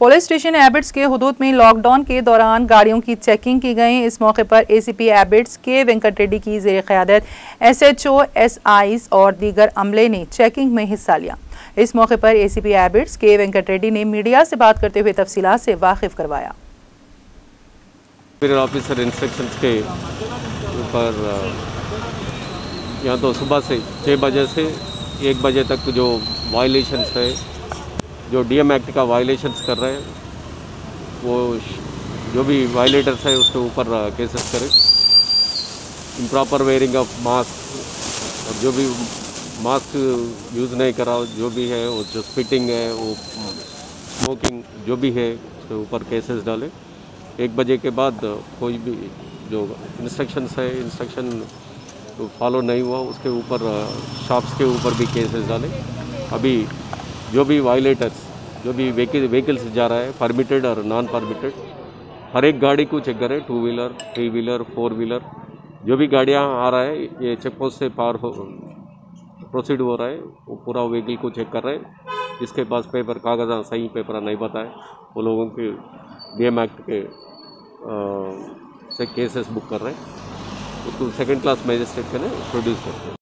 Police station Abids के हुदूद में lockdown के दौरान गाड़ियों की चेकिंग की गई। इस मौके पर एसीपी एबिट्स के वेंकट रेड्डी की ज़ेर क़यादत एसएचओ, एसआईज और दीगर अमले ने चेकिंग में हिस्सा लिया। इस मौके पर एसीपी एबिट्स के वेंकट रेड्डी ने मीडिया से बात करते हुए तफसीलात से वाकिफ करवाया। ऑफिसर इंस्ट्रक्शंस के ऊपर यहाँ तो सुबह से 6 बजे से 1 बजे तक जो वायलेशंस है, जो डीएम एक्ट का वायलेशंस कर रहे हैं, वो जो भी वायलेटर्स है उसके ऊपर केसेस करें। इम्प्रॉपर वेयरिंग ऑफ मास्क, और जो भी मास्क यूज़ नहीं करा जो भी है, वो जो स्पिटिंग है, वो स्मोकिंग जो भी है, उसके ऊपर केसेस डालें। 1 बजे के बाद कोई भी जो इंस्ट्रक्शंस है, इंस्ट्रक्शन फॉलो नहीं हुआ उसके ऊपर शॉप्स के ऊपर भी केसेस डालें। अभी जो भी वायलेटर्स, जो भी व्हीकल्स जा रहा है, परमिटेड और नॉन परमिटेड, हर एक गाड़ी को चेक करें। 2 व्हीलर, 3 व्हीलर, 4 व्हीलर, जो भी गाड़ियाँ आ रहा है, ये चेक पोस्ट से पार प्रोसीड हो रहा है, वो पूरा व्हीकल को चेक कर रहे हैं। जिसके पास पेपर कागज़ सही पेपर नहीं बताए, वो लोगों के डीएम एक्ट के से केसेस बुक कर रहे हैं। उसको 2nd क्लास मजिस्ट्रेट के लिए प्रोड्यूस करते हैं।